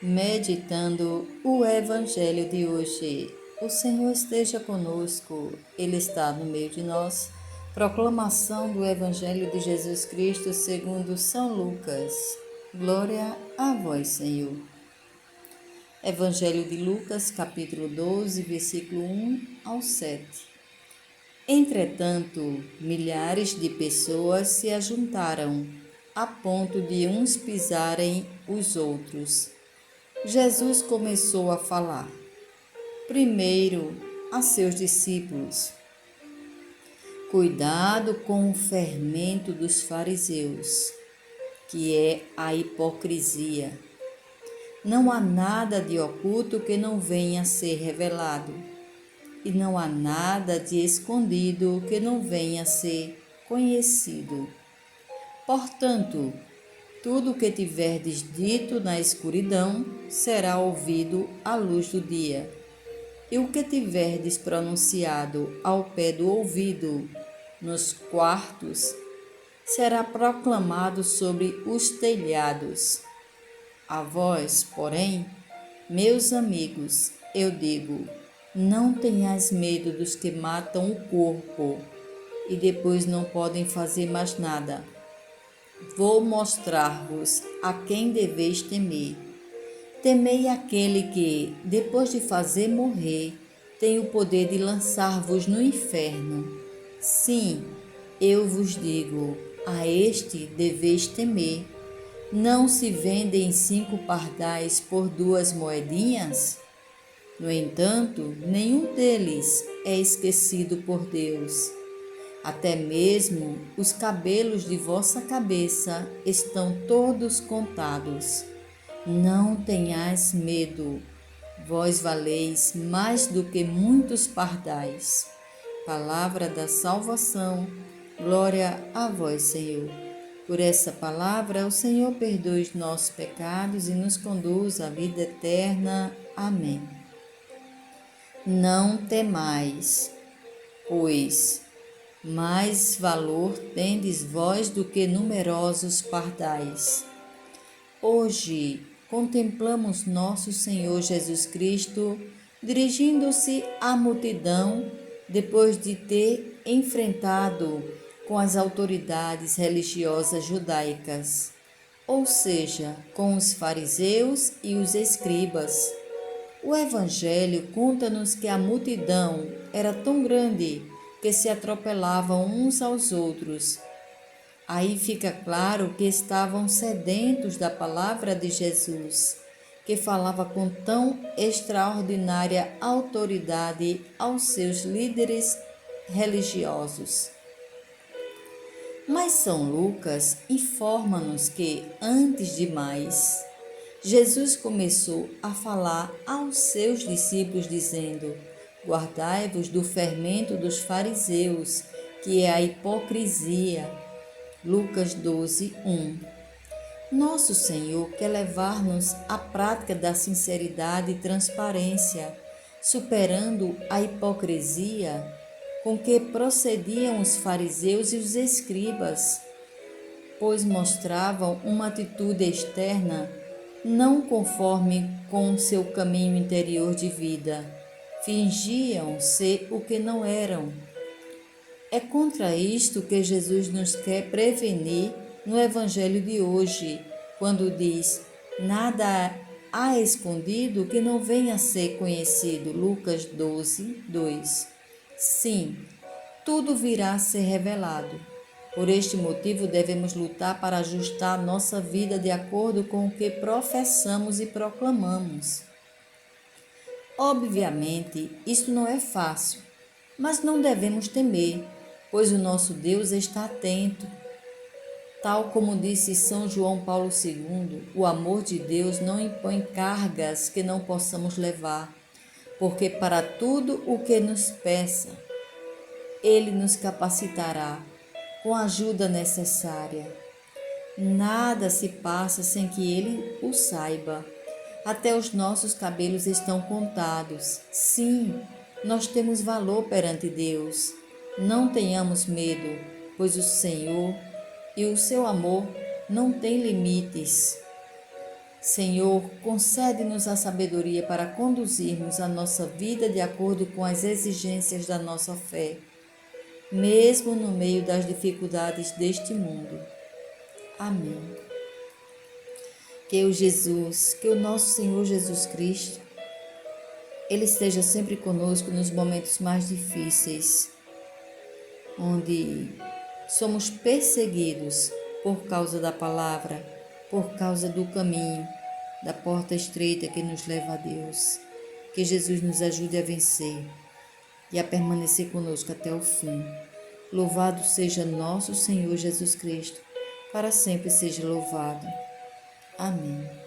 Meditando o Evangelho de hoje. O Senhor esteja conosco, Ele está no meio de nós. Proclamação do Evangelho de Jesus Cristo segundo São Lucas. Glória a vós, Senhor. Evangelho de Lucas, capítulo 12, versículo 1 ao 7. Entretanto, milhares de pessoas se ajuntaram, a ponto de uns pisarem os outros. Jesus começou a falar, primeiro a seus discípulos: cuidado com o fermento dos fariseus, que é a hipocrisia. Não há nada de oculto que não venha a ser revelado, e não há nada de escondido que não venha a ser conhecido. Portanto, tudo o que tiverdes dito na escuridão será ouvido à luz do dia, e o que tiverdes pronunciado ao pé do ouvido, nos quartos, será proclamado sobre os telhados. A vós, porém, meus amigos, eu digo, não tenhais medo dos que matam o corpo e depois não podem fazer mais nada. Vou mostrar-vos a quem deveis temer. Temei aquele que, depois de fazer morrer, tem o poder de lançar-vos no inferno. Sim, eu vos digo, a este deveis temer. Não se vendem 5 pardais por 2 moedinhas? No entanto, nenhum deles é esquecido por Deus. Até mesmo os cabelos de vossa cabeça estão todos contados. Não tenhais medo, vós valeis mais do que muitos pardais. Palavra da salvação, glória a vós, Senhor. Por essa palavra, o Senhor perdoe os nossos pecados e nos conduz à vida eterna. Amém. Não temais, pois mais valor tendes vós do que numerosos pardais. Hoje contemplamos nosso Senhor Jesus Cristo dirigindo-se à multidão depois de ter enfrentado com as autoridades religiosas judaicas, ou seja, com os fariseus e os escribas. O Evangelho conta-nos que a multidão era tão grande que se atropelavam uns aos outros. Aí fica claro que estavam sedentos da palavra de Jesus, que falava com tão extraordinária autoridade aos seus líderes religiosos. Mas São Lucas informa-nos que, antes de mais, Jesus começou a falar aos seus discípulos dizendo: guardai-vos do fermento dos fariseus, que é a hipocrisia. Lucas 12, 1. Nosso Senhor quer levar-nos à prática da sinceridade e transparência, superando a hipocrisia com que procediam os fariseus e os escribas, pois mostravam uma atitude externa não conforme com seu caminho interior de vida. Fingiam ser o que não eram. É contra isto que Jesus nos quer prevenir no Evangelho de hoje, quando diz: nada há escondido que não venha a ser conhecido. Lucas 12, 2. Sim, tudo virá a ser revelado. Por este motivo, devemos lutar para ajustar nossa vida de acordo com o que professamos e proclamamos. Obviamente, isto não é fácil, mas não devemos temer, pois o nosso Deus está atento. Tal como disse São João Paulo II, o amor de Deus não impõe cargas que não possamos levar, porque para tudo o que nos peça, Ele nos capacitará com a ajuda necessária. Nada se passa sem que Ele o saiba. Até os nossos cabelos estão contados. Sim, nós temos valor perante Deus. Não tenhamos medo, pois o Senhor e o seu amor não têm limites. Senhor, concede-nos a sabedoria para conduzirmos a nossa vida de acordo com as exigências da nossa fé, mesmo no meio das dificuldades deste mundo. Amém. Que o nosso Senhor Jesus Cristo, Ele esteja sempre conosco nos momentos mais difíceis, onde somos perseguidos por causa da palavra, por causa do caminho, da porta estreita que nos leva a Deus. Que Jesus nos ajude a vencer e a permanecer conosco até o fim. Louvado seja nosso Senhor Jesus Cristo, para sempre seja louvado. Amém.